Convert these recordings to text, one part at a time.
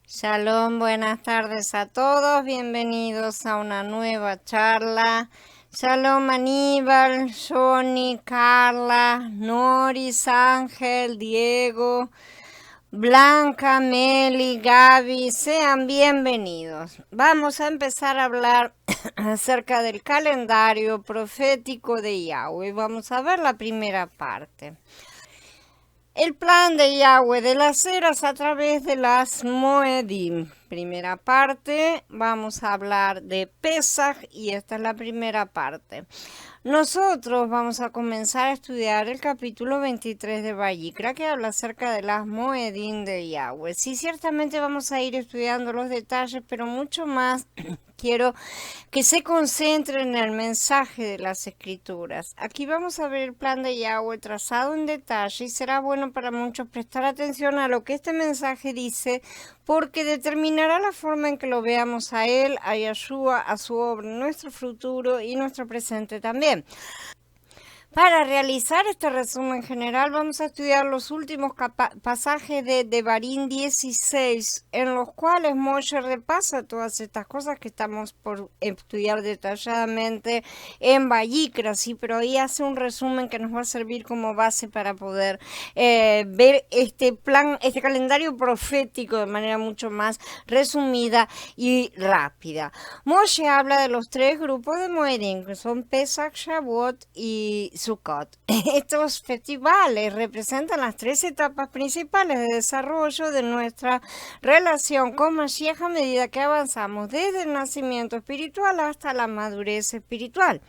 Shalom, buenas tardes a todos, bienvenidos a una nueva charla. Shalom Aníbal, Johnny, Carla, Noris, Ángel, Diego, Blanca, Meli, Gaby, sean bienvenidos. Vamos a empezar a hablar acerca del calendario profético de Yahweh. Vamos a ver la primera parte. El plan de Yahweh de las eras a través de las Moedim. Primera parte, vamos a hablar de Pesaj y esta es la primera parte. Nosotros vamos a comenzar a estudiar el capítulo 23 de Vayikra que habla acerca de las Moedim de Yahweh. Sí, ciertamente vamos a ir estudiando los detalles, pero mucho más quiero que se concentre en el mensaje de las escrituras. Aquí vamos a ver el plan de Yahweh trazado en detalle y será bueno para muchos prestar atención a lo que este mensaje dice porque determinará la forma en que lo veamos a él, a Yahshua, a su obra, nuestro futuro y nuestro presente también. Para realizar este resumen general vamos a estudiar los últimos pasajes de Devarim 16, en los cuales Moshe repasa todas estas cosas que estamos por estudiar detalladamente en Vayikra, ¿sí? Pero ahí hace un resumen que nos va a servir como base para poder ver este plan, este calendario profético de manera mucho más resumida y rápida. Moshe habla de los tres grupos de Moedim, que son Pesach, Shavuot y Sukkot. Estos festivales representan las tres etapas principales de desarrollo de nuestra relación con Mashiach a medida que avanzamos desde el nacimiento espiritual hasta la madurez espiritual.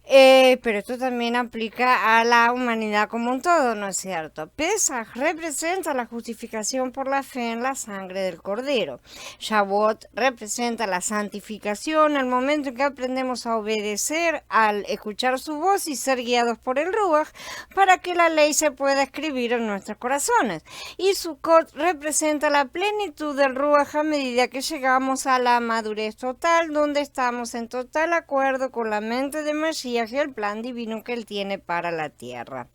Pero esto también aplica a la humanidad como un todo, ¿no es cierto? Pesaj representa la justificación por la fe en la sangre del Cordero. Shavuot representa la santificación, el momento en que aprendemos a obedecer al escuchar su voz y ser guiados por el Ruach para que la ley se pueda escribir en nuestros corazones. Y Sukkot representa la plenitud del Ruach a medida que llegamos a la madurez total, donde estamos en total acuerdo con la mente de Mashiach y el plan divino que él tiene para la tierra.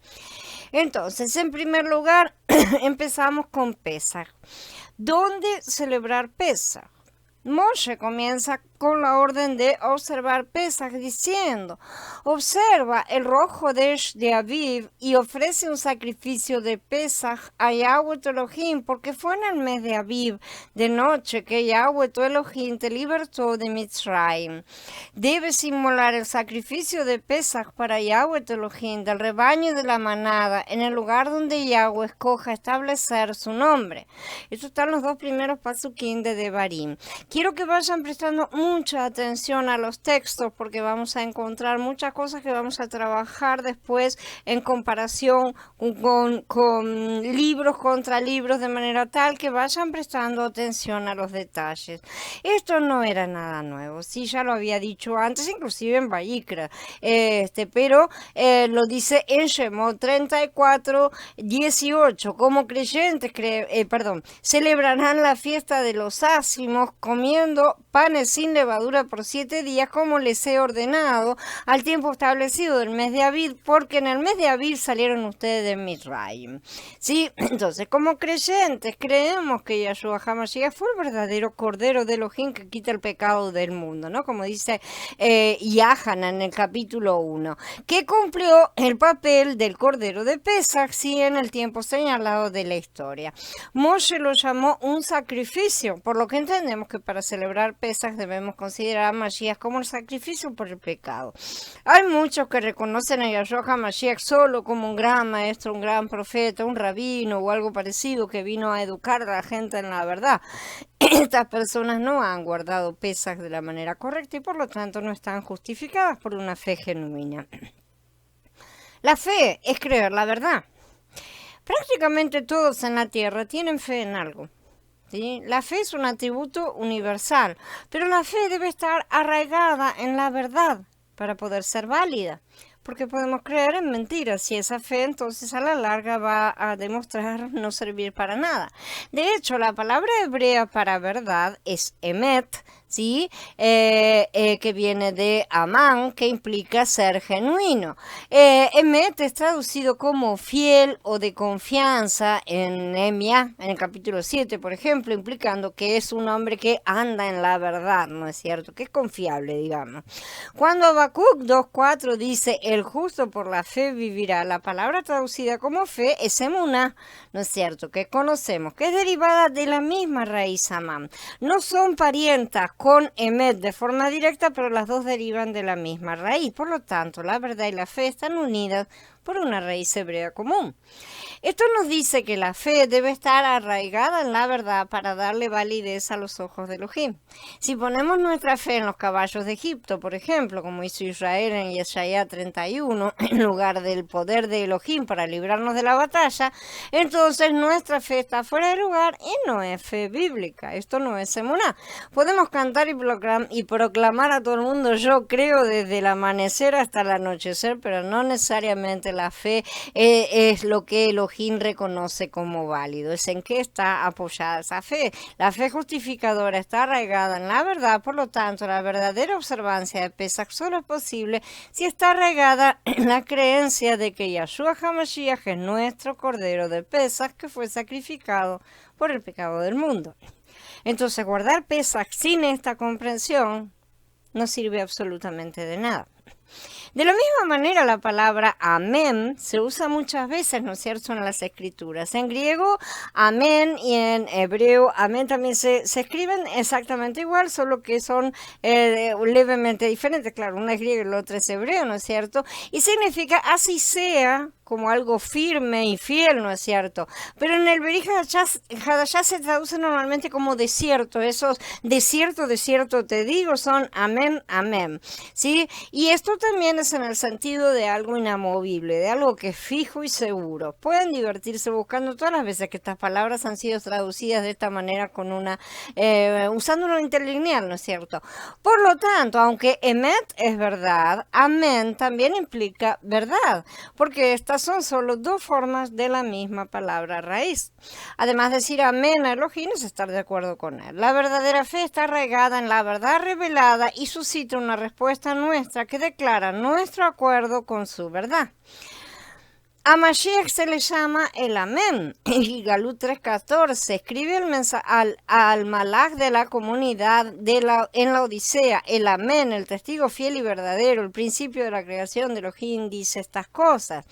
Entonces, en primer lugar, empezamos con Pesaj. ¿Dónde celebrar Pesaj? Moshe comienza con la orden de observar Pesaj diciendo: observa el rojo de Aviv y ofrece un sacrificio de Pesaj a Yahweh tu Elohim, porque fue en el mes de Aviv de noche que Yahweh tu Elohim te libertó de Mitzrayim. Debes inmolar el sacrificio de Pesaj para Yahweh tu Elohim del rebaño de la manada en el lugar donde Yahweh escoja establecer su nombre. Estos están los dos primeros pasukim de Devarim. Quiero que vayan prestando mucha atención a los textos porque vamos a encontrar muchas cosas que vamos a trabajar después en comparación con libros contra libros, de manera tal que vayan prestando atención a los detalles. Esto no era nada nuevo, sí, ya lo había dicho antes, inclusive en Vayikra, pero lo dice en Shemot 34, 18, como creyentes celebrarán la fiesta de los ácimos comiendo panes sin levadura por 7 días, como les he ordenado, al tiempo establecido del mes de Aviv, porque en el mes de Aviv salieron ustedes de Mizraim. ¿Sí? Entonces, como creyentes, creemos que Yahshua HaMashiach fue el verdadero Cordero de Elohim que quita el pecado del mundo, ¿no? Como dice Yahana en el capítulo 1, que cumplió el papel del Cordero de Pesach, sí, en el tiempo señalado de la historia. Moshe lo llamó un sacrificio, por lo que entendemos que para celebrar Pesaj debemos considerar a Mashiach como el sacrificio por el pecado. Hay muchos que reconocen a Yahshua HaMashiach solo como un gran maestro, un gran profeta, un rabino o algo parecido que vino a educar a la gente en la verdad. Estas personas no han guardado Pesaj de la manera correcta y por lo tanto no están justificadas por una fe genuina. La fe es creer la verdad. Prácticamente todos en la tierra tienen fe en algo. ¿Sí? La fe es un atributo universal, pero la fe debe estar arraigada en la verdad para poder ser válida. porque podemos creer en mentiras y esa fe entonces a la larga va a demostrar no servir para nada. De hecho, la palabra hebrea para verdad es emet, ¿sí? Que viene de amán, que implica ser genuino. Emet es traducido como fiel o de confianza en Nehemías, en el capítulo 7, por ejemplo, implicando que es un hombre que anda en la verdad, ¿no es cierto? Que es confiable, digamos. Cuando Habacuc 2.4 dice, el justo por la fe vivirá, la palabra traducida como fe es emuná, ¿no es cierto? Que conocemos, que es derivada de la misma raíz amán. No son parientas con emet de forma directa, pero las dos derivan de la misma raíz. Por lo tanto, la verdad y la fe están unidas por una raíz hebrea común. Esto nos dice que la fe debe estar arraigada en la verdad para darle validez a los ojos de Elohim. Si ponemos nuestra fe en los caballos de Egipto, por ejemplo, como hizo Israel en Yeshayahu 31, en lugar del poder de Elohim para librarnos de la batalla, entonces nuestra fe está fuera de lugar y no es fe bíblica. Esto no es emuná. Podemos cantar y proclamar a todo el mundo, yo creo, desde el amanecer hasta el anochecer, pero no necesariamente la fe es lo que Elohim reconoce como válido. Es en qué está apoyada esa fe. La fe justificadora está arraigada en la verdad, por lo tanto, la verdadera observancia de Pesach solo es posible si está arraigada en la creencia de que Yahshua HaMashiach es nuestro Cordero de Pesach que fue sacrificado por el pecado del mundo. Entonces, guardar Pesach sin esta comprensión no sirve absolutamente de nada. De la misma manera, la palabra amén se usa muchas veces, ¿no es cierto?, en las escrituras. En griego, amén, y en hebreo, amén también se escriben exactamente igual, solo que son levemente diferentes. Claro, una es griego y la otra es hebreo, ¿no es cierto? Y significa así sea, como algo firme y fiel, ¿no es cierto? Pero en el Berij Hadashah se traduce normalmente como desierto. Esos desierto te digo, son amén, amén, ¿sí? Y esto también es en el sentido de algo inamovible, de algo que es fijo y seguro. Pueden divertirse buscando todas las veces que estas palabras han sido traducidas de esta manera con usando una interlineal, ¿no es cierto? Por lo tanto, aunque emet es verdad, amén también implica verdad, porque estas son solo dos formas de la misma palabra raíz. Además, decir amén a Elohim es estar de acuerdo con él. La verdadera fe está arraigada en la verdad revelada y suscita una respuesta nuestra que declara nuestro acuerdo con su verdad. A Mashiach se le llama el Amén. Y Galut 3.14 escribe al malaj de la comunidad en la Odisea. El Amén, el testigo fiel y verdadero, el principio de la creación de Elohim, dice estas cosas.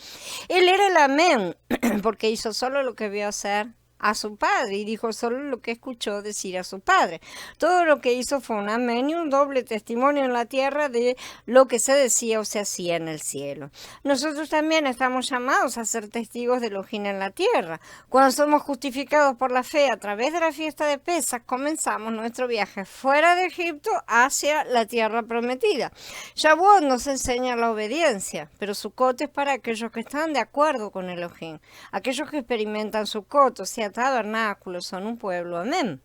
Él era el Amén porque hizo solo lo que vio hacer a su padre y dijo solo lo que escuchó decir a su padre. Todo lo que hizo fue un amén y un doble testimonio en la tierra de lo que se decía o se hacía en el cielo. Nosotros también estamos llamados a ser testigos de Elohim en la tierra. Cuando somos justificados por la fe a través de la fiesta de Pesach, comenzamos nuestro viaje fuera de Egipto hacia la tierra prometida. Shavuot nos enseña la obediencia, pero Sukkot es para aquellos que están de acuerdo con Elohim, aquellos que experimentan Sukkot, o sea, tabernáculos, son un pueblo amén.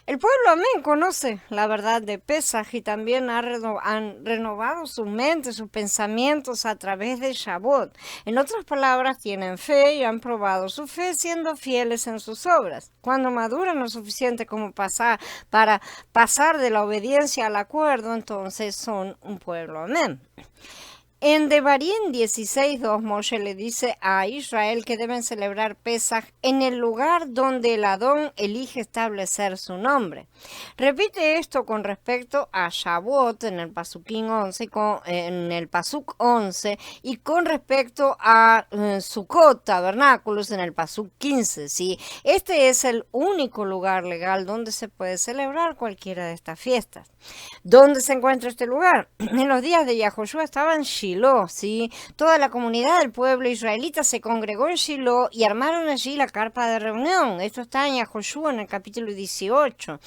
El pueblo amén conoce la verdad de Pesach y también han renovado su mente, sus pensamientos a través de Shavuot. En otras palabras, tienen fe y han probado su fe siendo fieles en sus obras. Cuando maduran lo suficiente como para pasar de la obediencia al acuerdo, entonces son un pueblo amén. En Devarim 16.2, Moshe le dice a Israel que deben celebrar Pesach en el lugar donde el Adón elige establecer su nombre. Repite esto con respecto a Shavuot en el Pasuk 11 y con respecto a Sukkot, tabernáculos, en el Pasuk 15. ¿Sí? Este es el único lugar legal donde se puede celebrar cualquiera de estas fiestas. ¿Dónde se encuentra este lugar? En los días de Yahoshua estaba en Shiloh, ¿sí? Toda la comunidad del pueblo israelita se congregó en Shiloh y armaron allí la carpa de reunión. Esto está en Yahoshua en el capítulo 18.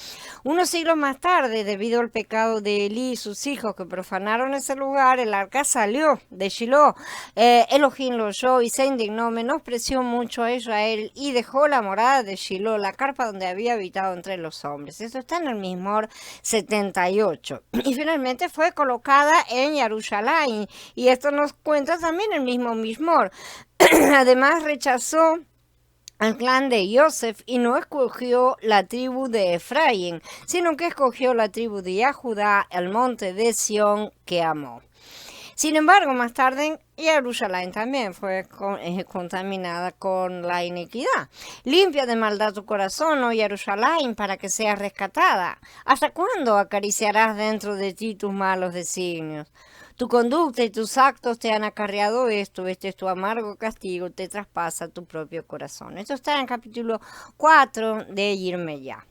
Unos siglos más tarde, debido al pecado de Elí y sus hijos que profanaron ese lugar, el arca salió de Shiloh. Elohim lo oyó y se indignó, menospreció mucho a Israel y dejó la morada de Shiloh, la carpa donde había habitado entre los hombres. Esto está en el Mizmor 78. Y finalmente fue colocada en Jerusalén Y esto nos cuenta también el mismo Mishmor. Además rechazó al clan de Yosef y no escogió la tribu de Efraín, sino que escogió la tribu de Yahudá, el monte de Sión que amó. Sin embargo, más tarde, Jerusalén también fue contaminada con la iniquidad. Limpia de maldad tu corazón, oh Jerusalén, para que seas rescatada. ¿Hasta cuándo acariciarás dentro de ti tus malos designios? Tu conducta y tus actos te han acarreado esto, este es tu amargo castigo, te traspasa tu propio corazón. Esto está en el capítulo 4 de Yirmeyá.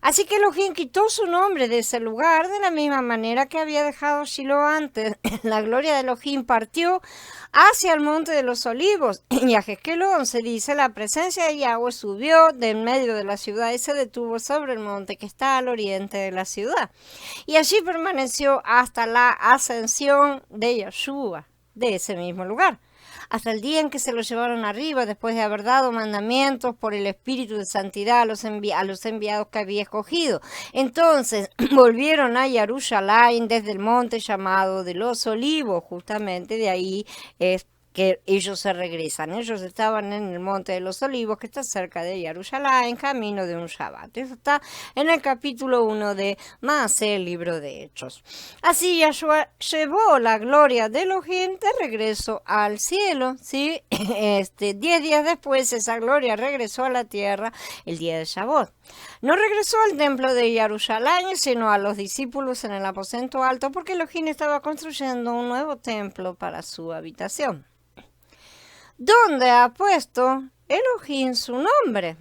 Así que Elohim quitó su nombre de ese lugar de la misma manera que había dejado Shiloh antes. La gloria de Elohim partió hacia el monte de los olivos. Y a Jezquelón se dice, la presencia de Yahweh subió de en medio de la ciudad y se detuvo sobre el monte que está al oriente de la ciudad. Y allí permaneció hasta la ascensión de Yeshua de ese mismo lugar, hasta el día en que se lo llevaron arriba, después de haber dado mandamientos por el Espíritu de Santidad a los enviados que había escogido. Entonces volvieron a Jerusalén desde el monte llamado de los Olivos, justamente de ahí es que ellos se regresan. Ellos estaban en el monte de los Olivos, que está cerca de Jerusalén, camino de un Shabbat. Eso está en el capítulo 1 de Maaseh, el libro de Hechos. Así Yahshua llevó la gloria de Elohim de regreso al cielo, ¿sí? 10 días después esa gloria regresó a la tierra el día de Shabbat. No regresó al templo de Jerusalén, sino a los discípulos en el aposento alto, porque Elohim estaba construyendo un nuevo templo para su habitación. ¿Dónde ha puesto Elohim su nombre?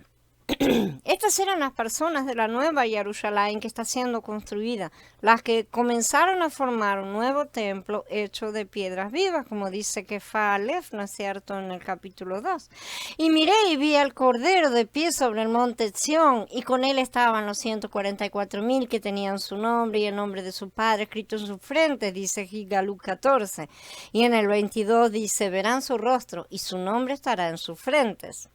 Estas eran las personas de la nueva Jerusalén que está siendo construida, las que comenzaron a formar un nuevo templo hecho de piedras vivas, como dice Kefa Aleph, ¿no es cierto?, en el capítulo 2. Y miré y vi al Cordero de pie sobre el monte Sión, y con él estaban los 144,000 que tenían su nombre y el nombre de su padre escrito en su frente, dice Gigalú 14. Y en el 22 dice, verán su rostro y su nombre estará en sus frentes.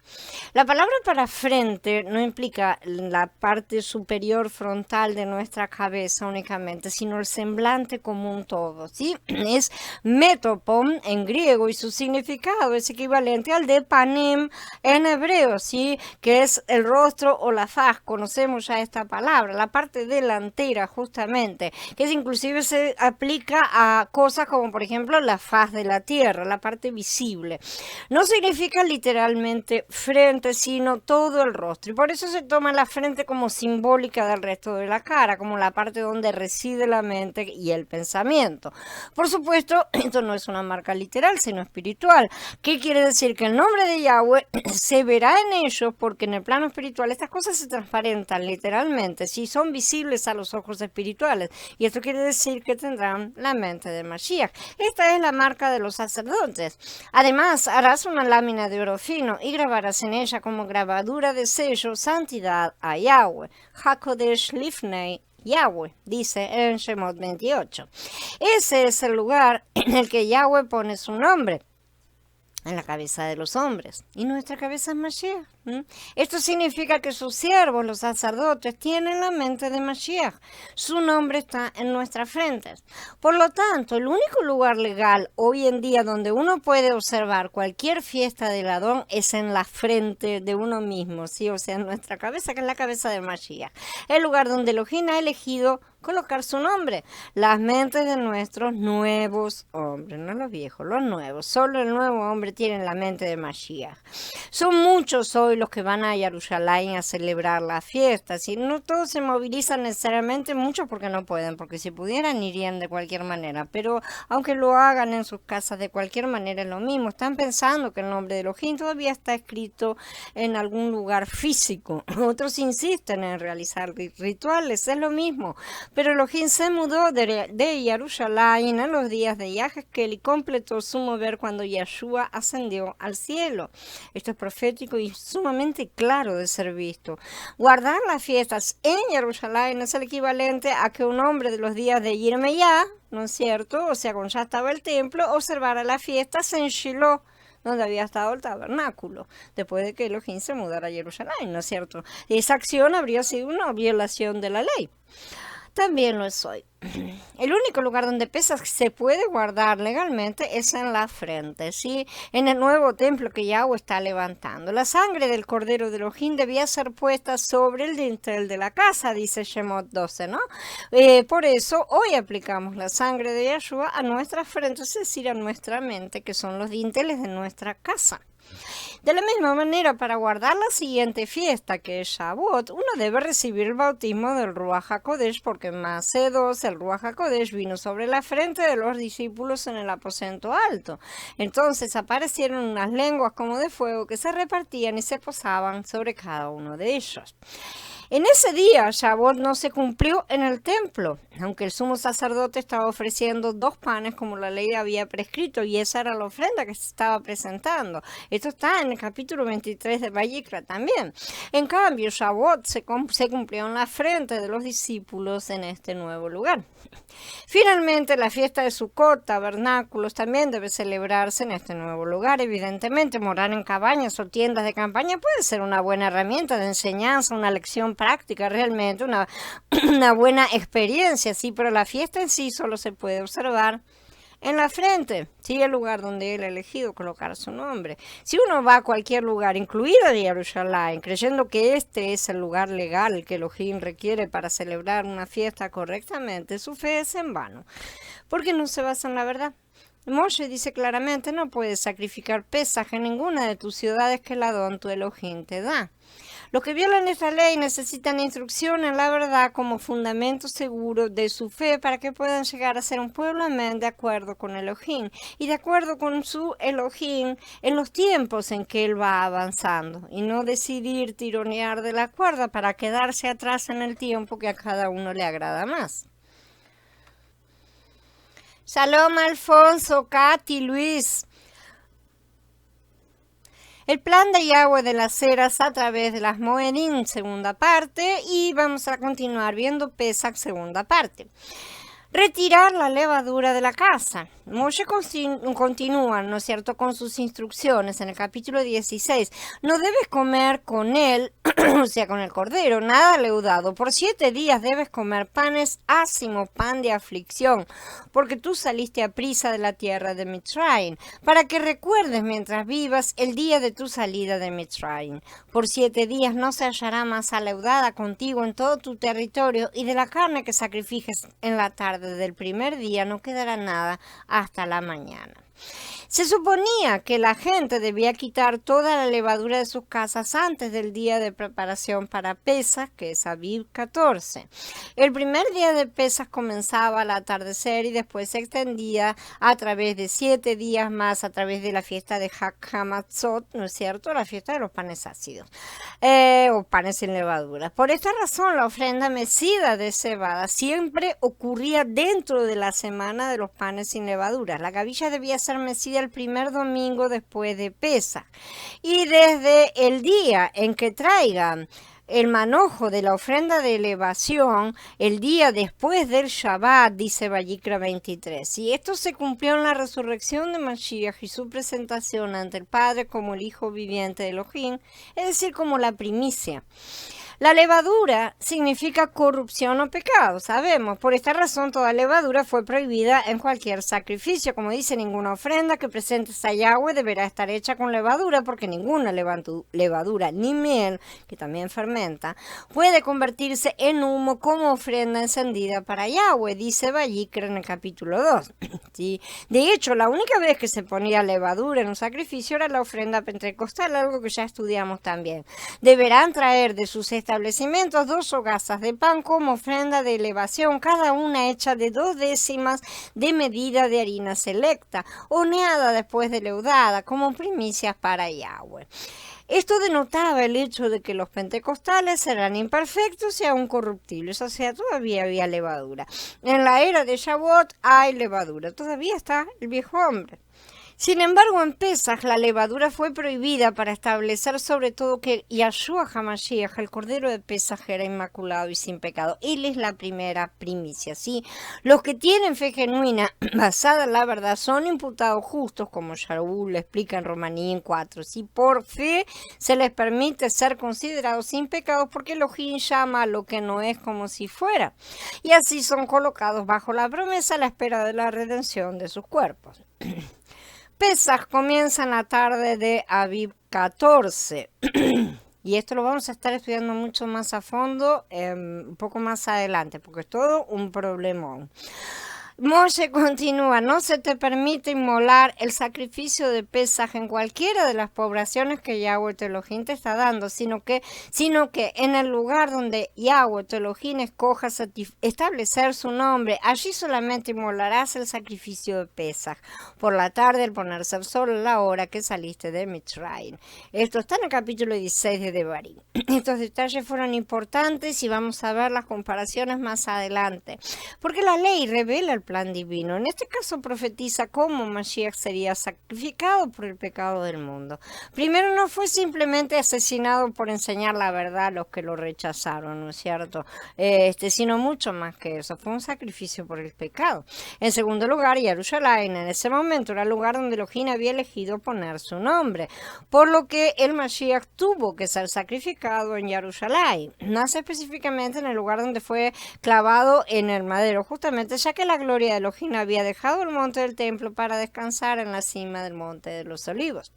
La palabra para frente no implica la parte superior frontal de nuestra cabeza únicamente, sino el semblante común todo, ¿sí? Es metopon en griego y su significado es equivalente al de panim en hebreo, ¿sí? Que es el rostro o la faz. Conocemos ya esta palabra, la parte delantera justamente, que inclusive se aplica a cosas como por ejemplo la faz de la tierra, la parte visible. No significa literalmente frente, sino todo el rostro. Y por eso se toma la frente como simbólica del resto de la cara, como la parte donde reside la mente y el pensamiento. Por supuesto, esto no es una marca literal, sino espiritual. ¿Qué quiere decir? Que el nombre de Yahweh se verá en ellos, porque en el plano espiritual estas cosas se transparentan literalmente, si son visibles a los ojos espirituales. Y esto quiere decir que tendrán la mente de Mashiach. Esta es la marca de los sacerdotes. Además, harás una lámina de oro fino y grabarás en ella como grabadura de sello santidad a Yahweh. Hakodesh Lifnei Yahweh, dice en Shemot 28. Ese es el lugar en el que Yahweh pone su nombre, en la cabeza de los hombres, y nuestra cabeza es Mashiach. Esto significa que sus siervos, los sacerdotes, tienen la mente de Mashiach. Su nombre está en nuestras frentes. Por lo tanto, el único lugar legal hoy en día donde uno puede observar cualquier fiesta del Adón es en la frente de uno mismo, ¿sí? O sea, en nuestra cabeza, que es la cabeza de Mashiach. El lugar donde Elohim ha elegido colocar su nombre. Las mentes de nuestros nuevos hombres, no los viejos, los nuevos. Solo el nuevo hombre tiene la mente de Mashiach. Son muchos hoy los que van a Jerusalén a celebrar la fiesta. Si no todos se movilizan necesariamente, muchos porque no pueden, porque si pudieran irían de cualquier manera. Pero aunque lo hagan en sus casas de cualquier manera es lo mismo. Están pensando que el nombre de Elohim todavía está escrito en algún lugar físico. Otros insisten en realizar rituales, es lo mismo. Pero Elohim se mudó de Jerusalén en los días de Yahezkel y completó su mover cuando Yeshua ascendió al cielo. Esto es profético y sumamente claro de ser visto. Guardar las fiestas en Jerusalén es el equivalente a que un hombre de los días de Yirmeyá, ¿no es cierto? O sea, cuando ya estaba el templo, observara las fiestas en Shiloh, donde había estado el tabernáculo, después de que Elohim se mudara a Jerusalén, ¿no es cierto? Esa acción habría sido una violación de la ley. también lo es hoy. El único lugar donde Pesaj se puede guardar legalmente es en la frente, ¿sí? En el nuevo templo que Yahweh está levantando. La sangre del Cordero de Elohim debía ser puesta sobre el dintel de la casa, dice Shemot 12, ¿no? Por eso hoy aplicamos la sangre de Yahshua a nuestras frentes, es decir, a nuestra mente, que son los dinteles de nuestra casa. De la misma manera, para guardar la siguiente fiesta, que es Shavuot, uno debe recibir el bautismo del Ruach HaKodesh, porque en Maaseh 2 el Ruach HaKodesh vino sobre la frente de los discípulos en el aposento alto. Entonces aparecieron unas lenguas como de fuego que se repartían y se posaban sobre cada uno de ellos. En ese día, Shavuot no se cumplió en el templo, aunque el sumo sacerdote estaba ofreciendo 2 panes como la ley había prescrito, y esa era la ofrenda que se estaba presentando. Esto está en el capítulo 23 de Vayikra también. En cambio, Shavuot se cumplió en la frente de los discípulos en este nuevo lugar. Finalmente, la fiesta de Sukkot, tabernáculos, también debe celebrarse en este nuevo lugar. Evidentemente, morar en cabañas o tiendas de campaña puede ser una buena herramienta de enseñanza, una lección práctica, realmente una buena experiencia, sí, pero la fiesta en sí solo se puede observar en la frente, sí, el lugar donde él ha elegido colocar su nombre. Si uno va a cualquier lugar, incluido Jerusalén, creyendo que este es el lugar legal que Elohim requiere para celebrar una fiesta correctamente, su fe es en vano, porque no se basa en la verdad. Moshe dice claramente: no puedes sacrificar Pesaj en ninguna de tus ciudades que el Adón tu Elohim te da. Los que violan esta ley necesitan instrucción en la verdad como fundamento seguro de su fe para que puedan llegar a ser un pueblo amén de acuerdo con Elohim y de acuerdo con su Elohim en los tiempos en que él va avanzando, y no decidir tironear de la cuerda para quedarse atrás en el tiempo que a cada uno le agrada más. Shalom, Alfonso, Katy, Luis. El plan de Yahweh de las eras a través de las Moedim, segunda parte, y vamos a continuar viendo Pesach, segunda parte. Retirar la levadura de la casa. Moshe continúa, ¿no es cierto?, con sus instrucciones en el capítulo 16. No debes comer con él, o sea, con el cordero, nada leudado. Por 7 días debes comer panes ácimos, pan de aflicción, porque tú saliste a prisa de la tierra de Mitzrayim, para que recuerdes mientras vivas el día de tu salida de Mitzrayim. Por 7 días no se hallará masa leudada contigo en todo tu territorio, y de la carne que sacrifiques en la tarde del primer día no quedará nada hasta la mañana. Se suponía que la gente debía quitar toda la levadura de sus casas antes del día de preparación para Pesaj, que es Aviv 14. El primer día de Pesaj comenzaba al atardecer y después se extendía a través de 7 días más, a través de la fiesta de Hag HaMatzot, ¿no es cierto?, la fiesta de los panes ácidos, o panes sin levadura. Por esta razón, la ofrenda mecida de cebada siempre ocurría dentro de la semana de los panes sin levadura. La gavilla debía ser mecida el primer domingo después de Pesaj, y desde el día en que traigan el manojo de la ofrenda de elevación, el día después del Shabbat, dice Vayikra 23. Y esto se cumplió en la resurrección de Mashiach y su presentación ante el Padre como el Hijo viviente de Elohim, es decir, como la primicia. La levadura significa corrupción o pecado, sabemos. Por esta razón, toda levadura fue prohibida en cualquier sacrificio. Como dice, ninguna ofrenda que presentes a Yahweh deberá estar hecha con levadura, porque ninguna levadura ni miel, que también fermenta, puede convertirse en humo como ofrenda encendida para Yahweh, dice Vayikra en el capítulo 2. ¿Sí? De hecho, la única vez que se ponía levadura en un sacrificio era la ofrenda pentecostal, algo que ya estudiamos también. Deberán traer de sus establecimientos 2 hogazas de pan como ofrenda de elevación, cada una hecha de 2 décimas de medida de harina selecta, horneada después de leudada, como primicias para Yahweh. Esto denotaba el hecho de que los pentecostales eran imperfectos y aún corruptibles, o sea, todavía había levadura. En la era de Shavuot hay levadura, todavía está el viejo hombre. Sin embargo, en Pesaj la levadura fue prohibida para establecer sobre todo que Yahshua HaMashiach, el Cordero de Pesaj, era inmaculado y sin pecado. Él es la primera primicia, ¿sí? Los que tienen fe genuina basada en la verdad son imputados justos, como Shaul le explica en Romanín 4. ¿Sí? Por fe se les permite ser considerados sin pecado porque Elohim llama a lo que no es como si fuera. Y así son colocados bajo la promesa a la espera de la redención de sus cuerpos. Pesaj comienza en la tarde de Aviv 14. Y esto lo vamos a estar estudiando mucho más a fondo, un poco más adelante, porque es todo un problemón. Moshe continúa, no se te permite inmolar el sacrificio de Pesaj en cualquiera de las poblaciones que Yahweh tu Elohim te está dando, sino que en el lugar donde Yahweh tu Elohim escoja establecer su nombre, allí solamente inmolarás el sacrificio de Pesaj, por la tarde al ponerse el sol a la hora que saliste de Mitzrayim. Esto está en el capítulo 16 de Devarim. Estos detalles fueron importantes y vamos a ver las comparaciones más adelante, porque la ley revela el plan divino. En este caso profetiza cómo Mashiach sería sacrificado por el pecado del mundo. Primero, no fue simplemente asesinado por enseñar la verdad a los que lo rechazaron, ¿no es cierto? Sino mucho más que eso. Fue un sacrificio por el pecado. En segundo lugar, Jerusalén en ese momento era el lugar donde Elohim había elegido poner su nombre, por lo que el Mashiach tuvo que ser sacrificado en Jerusalén, más específicamente en el lugar donde fue clavado en el madero, justamente ya que la gloria de Elohim había dejado el monte del templo para descansar en la cima del monte de los olivos.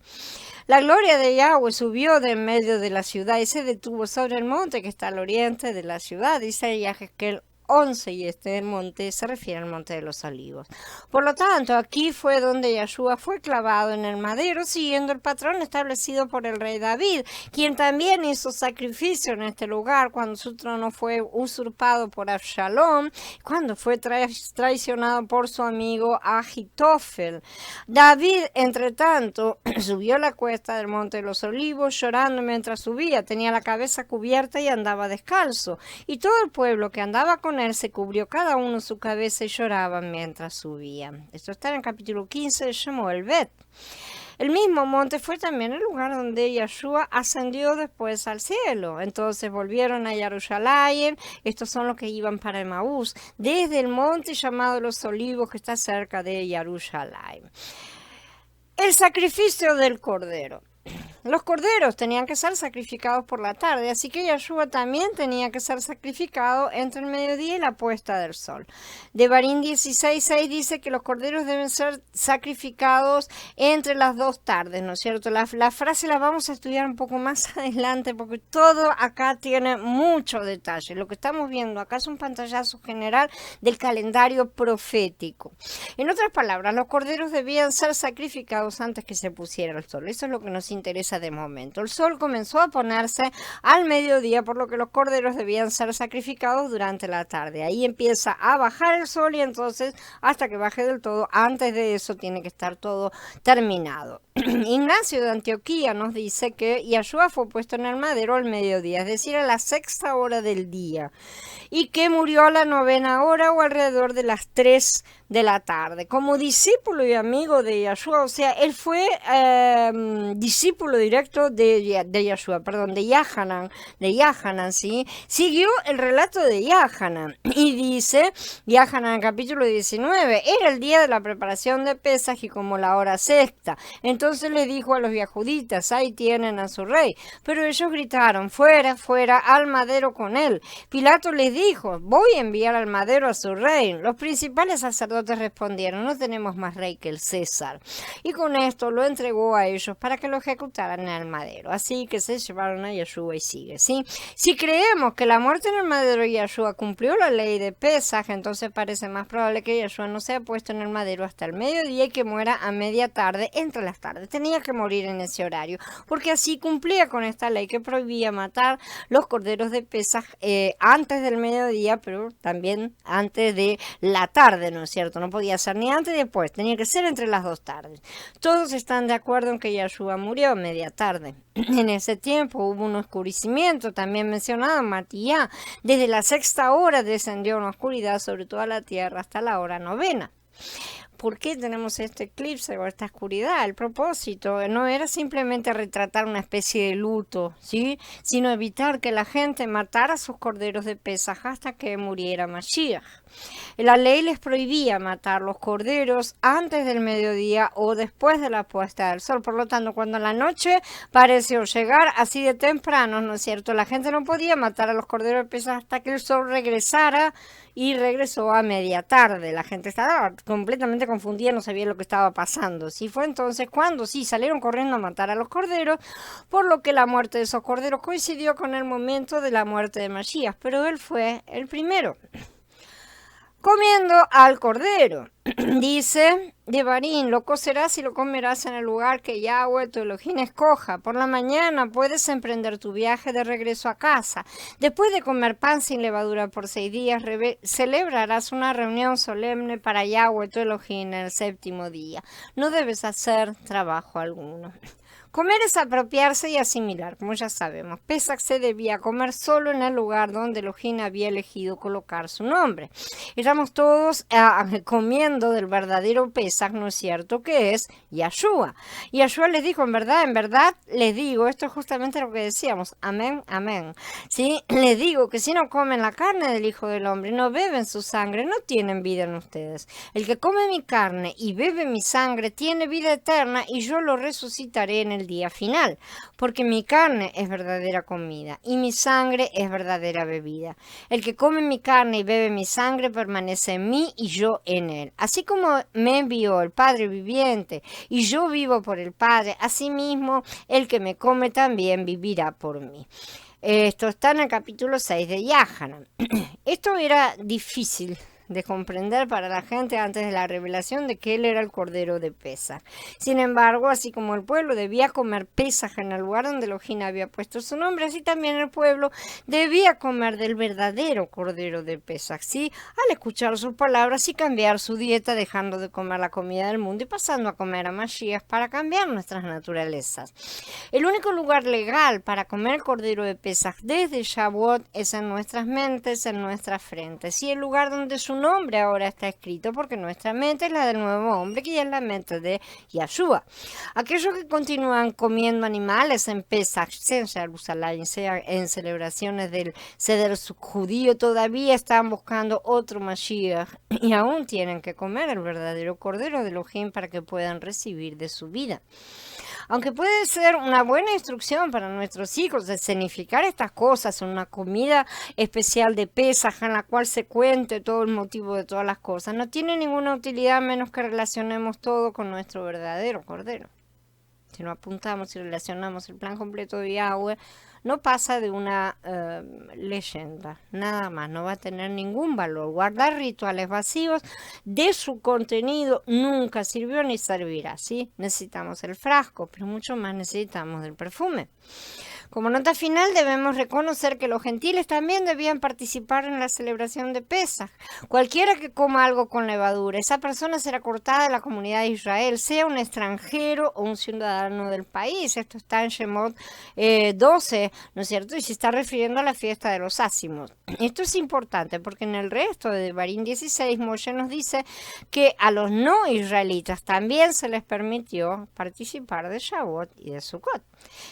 La gloria de Yahweh subió de en medio de la ciudad y se detuvo sobre el monte que está al oriente de la ciudad, dice Yahezkel 11, y el monte se refiere al monte de los olivos. Por lo tanto, aquí fue donde Yahshua fue clavado en el madero, siguiendo el patrón establecido por el rey David, quien también hizo sacrificio en este lugar cuando su trono fue usurpado por Absalom, cuando fue traicionado por su amigo Ahitofel. David, entre tanto, subió la cuesta del monte de los olivos llorando mientras subía, tenía la cabeza cubierta y andaba descalzo, y todo el pueblo que andaba con él se cubrió cada uno su cabeza y lloraban mientras subían. Esto está en el capítulo 15 de Shemuel Bet. El mismo monte fue también el lugar donde Yahshua ascendió después al cielo. Entonces volvieron a Jerusalén. Estos son los que iban para Emaús, desde el monte llamado Los Olivos, que está cerca de Jerusalén. El sacrificio del cordero. Los corderos tenían que ser sacrificados por la tarde, así que Yahshua también tenía que ser sacrificado entre el mediodía y la puesta del sol. Devarim 16:6 dice que los corderos deben ser sacrificados entre las dos tardes, ¿no es cierto? La frase la vamos a estudiar un poco más adelante porque todo acá tiene mucho detalle. Lo que estamos viendo acá es un pantallazo general del calendario profético. En otras palabras, los corderos debían ser sacrificados antes que se pusiera el sol. Eso es lo que nos interesa de momento. El sol comenzó a ponerse al mediodía, por lo que los corderos debían ser sacrificados durante la tarde. Ahí empieza a bajar el sol y entonces hasta que baje del todo, antes de eso tiene que estar todo terminado. Ignacio de Antioquía nos dice que Yahshua fue puesto en el madero al mediodía, es decir, a la 6ª hora del día, y que murió a la 9ª hora o alrededor de las 3 de la tarde. Como discípulo y amigo de Yahshua, o sea, él fue discípulo directo de Yahshua, de Yahanan, ¿sí? Siguió el relato de Yahanan y dice, Yahanan en el capítulo 19, era el día de la preparación de Pesaj y como la hora sexta. Entonces le dijo a los yahuditas, ahí tienen a su rey. Pero ellos gritaron, fuera, fuera, al madero con él. Pilato les dijo, voy a enviar al madero a su rey. Los principales sacerdotes respondieron, no tenemos más rey que el César. Y con esto lo entregó a ellos para que lo ejecutaran en el madero. Así que se llevaron a Yahshua y sigue, ¿sí? Si creemos que la muerte en el madero de Yahshua cumplió la ley de Pesaj, entonces parece más probable que Yahshua no sea puesto en el madero hasta el mediodía y que muera a media tarde, entre las tardes. Tenía que morir en ese horario, porque así cumplía con esta ley que prohibía matar los corderos de Pesaj antes del mediodía, pero también antes de la tarde, ¿no es cierto? No podía ser ni antes ni después, tenía que ser entre las dos tardes. Todos están de acuerdo en que Yahshua murió a media tarde. En ese tiempo hubo un oscurecimiento, también mencionado en Matías. Desde la 6ª hora descendió una oscuridad sobre toda la tierra hasta la hora 9ª. ¿Por qué tenemos este eclipse o esta oscuridad? El propósito no era simplemente retratar una especie de luto, ¿sí? Sino evitar que la gente matara sus corderos de Pesaj hasta que muriera Mashiach. La ley les prohibía matar los corderos antes del mediodía o después de la puesta del sol. Por lo tanto, cuando la noche pareció llegar así de temprano, ¿no es cierto? La gente no podía matar a los corderos de Pesaj hasta que el sol regresara, y regresó a media tarde. La gente estaba completamente confundida, no sabía lo que estaba pasando. Sí, fue entonces cuando sí salieron corriendo a matar a los corderos, por lo que la muerte de esos corderos coincidió con el momento de la muerte de Mashiach, pero él fue el primero. Comiendo al cordero, dice Devarim, lo cocerás y lo comerás en el lugar que Yahweh tu Elohim escoja. Por la mañana puedes emprender tu viaje de regreso a casa. Después de comer pan sin levadura por 6 días, celebrarás una reunión solemne para Yahweh tu Elohim en el 7º día. No debes hacer trabajo alguno. Comer es apropiarse y asimilar, como ya sabemos. Pesach se debía comer solo en el lugar donde Elohim había elegido colocar su nombre. Estamos todos comiendo del verdadero Pesach, ¿no es cierto? Que es Yahshua. Yahshua les dijo, en verdad les digo, esto es justamente lo que decíamos, amén, amén. ¿Sí? Les digo que si no comen la carne del Hijo del Hombre, no beben su sangre, no tienen vida en ustedes. El que come mi carne y bebe mi sangre tiene vida eterna y yo lo resucitaré en el día final, porque mi carne es verdadera comida y mi sangre es verdadera bebida. El que come mi carne y bebe mi sangre permanece en mí y yo en él. Así como me envió el Padre viviente y yo vivo por el Padre, asimismo el que me come también vivirá por mí. Esto está en el capítulo 6 de Yahanan. Esto era difícil de comprender para la gente antes de la revelación de que él era el cordero de Pesaj. Sin embargo, así como el pueblo debía comer Pesaj en el lugar donde Elohim había puesto su nombre, así también el pueblo debía comer del verdadero cordero de Pesaj, ¿sí? Al escuchar sus palabras y cambiar su dieta, dejando de comer la comida del mundo y pasando a comer a Mashiach para cambiar nuestras naturalezas. El único lugar legal para comer el cordero de Pesaj desde Shavuot es en nuestras mentes, en nuestras frentes, y el lugar donde su nombre ahora está escrito, porque nuestra mente es la del nuevo hombre, que ya es la mente de Yahshua. Aquellos que continúan comiendo animales en Pesach, sea en Jerusalén, sea en celebraciones del Seder judío, todavía están buscando otro Mashiach y aún tienen que comer el verdadero cordero de Elohim para que puedan recibir de su vida. Aunque puede ser una buena instrucción para nuestros hijos de escenificar estas cosas en una comida especial de Pesaj en la cual se cuente todo el motivo de todas las cosas, no tiene ninguna utilidad a menos que relacionemos todo con nuestro verdadero cordero. Si no apuntamos y relacionamos el plan completo de Yahweh, no pasa de una leyenda, nada más, no va a tener ningún valor. Guardar rituales vacíos de su contenido nunca sirvió ni servirá, ¿sí? Necesitamos el frasco, pero mucho más necesitamos del perfume. Como nota final, debemos reconocer que los gentiles también debían participar en la celebración de Pesaj. Cualquiera que coma algo con levadura, esa persona será cortada de la comunidad de Israel, sea un extranjero o un ciudadano del país. Esto está en Shemot 12, ¿no es cierto? Y se está refiriendo a la fiesta de los ácimos. Esto es importante porque en el resto de Devarim 16, Moshe nos dice que a los no israelitas también se les permitió participar de Shavuot y de Sukkot.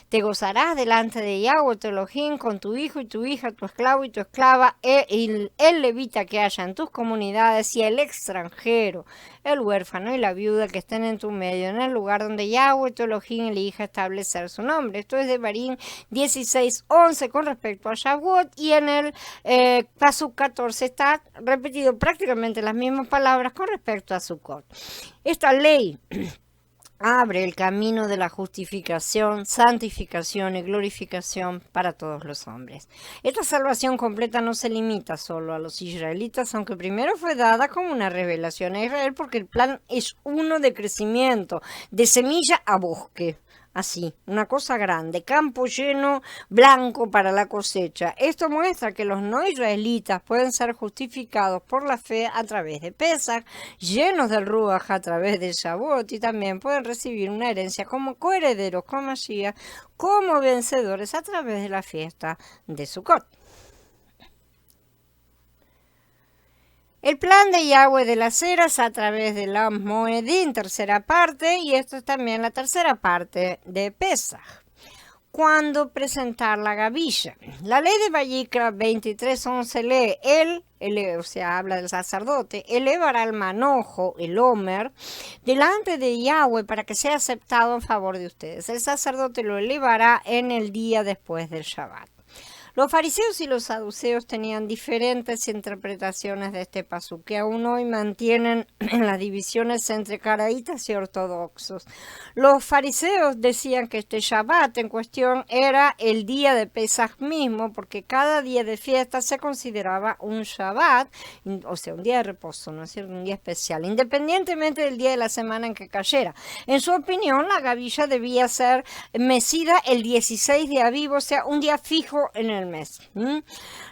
Te gozarás delante de Yahweh tu Elohim con tu hijo y tu hija, tu esclavo y tu esclava, el levita que haya en tus comunidades y el extranjero, el huérfano y la viuda que estén en tu medio, en el lugar donde Yahweh tu Elohim elija establecer su nombre. Esto es de Devarim 16:11 con respecto a Shavuot, y en el Pasuk 14 está repetido prácticamente las mismas palabras con respecto a Sukkot. Esta ley abre el camino de la justificación, santificación y glorificación para todos los hombres. Esta salvación completa no se limita solo a los israelitas, aunque primero fue dada como una revelación a Israel, porque el plan es uno de crecimiento, de semilla a bosque. Así, una cosa grande, campo lleno, blanco para la cosecha. Esto muestra que los no israelitas pueden ser justificados por la fe a través de Pesach, llenos del Ruach a través del Shavuot, y también pueden recibir una herencia como coherederos con Mashiach, como vencedores a través de la fiesta de Sukkot. El plan de Yahweh de las eras a través de la Moedim, tercera parte, y esto es también la tercera parte de Pesaj. ¿Cuándo presentar la gavilla? La ley de Vayikra 23:11 lee, o sea, habla del sacerdote, elevará el manojo, el homer, delante de Yahweh para que sea aceptado en favor de ustedes. El sacerdote lo elevará en el día después del Shabbat. Los fariseos y los saduceos tenían diferentes interpretaciones de este pasú, que aún hoy mantienen en las divisiones entre caraítas y ortodoxos. Los fariseos decían que este Shabbat en cuestión era el día de Pesaj mismo, porque cada día de fiesta se consideraba un Shabbat, o sea, un día de reposo, ¿no es cierto? Un día especial, independientemente del día de la semana en que cayera. En su opinión, la gavilla debía ser mecida el 16 de Aviv, o sea, un día fijo en el mes.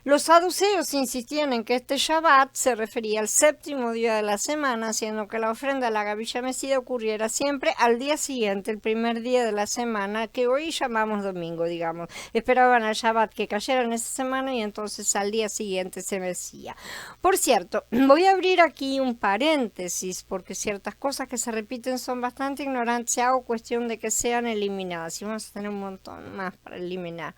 Los saduceos insistían en que este Shabbat se refería al séptimo día de la semana, haciendo que la ofrenda a la gavilla mecida ocurriera siempre al día siguiente, el primer día de la semana, que hoy llamamos domingo, digamos. Esperaban al Shabbat que cayera en esa semana y entonces al día siguiente se mecía. Por cierto, voy a abrir aquí un paréntesis, porque ciertas cosas que se repiten son bastante ignorantes y hago cuestión de que sean eliminadas, y vamos a tener un montón más para eliminar.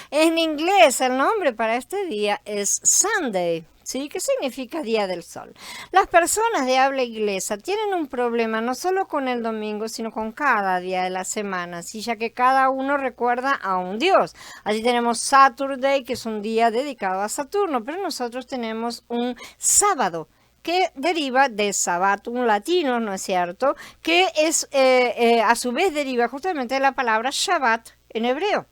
En inglés, el nombre para este día es Sunday, ¿sí? ¿Qué significa Día del Sol? Las personas de habla inglesa tienen un problema no solo con el domingo, sino con cada día de la semana, ¿sí? Ya que cada uno recuerda a un dios. Así tenemos Saturday, que es un día dedicado a Saturno, pero nosotros tenemos un sábado, que deriva de Sabbatum latino, ¿no es cierto? Que es, a su vez deriva justamente de la palabra Shabbat en hebreo.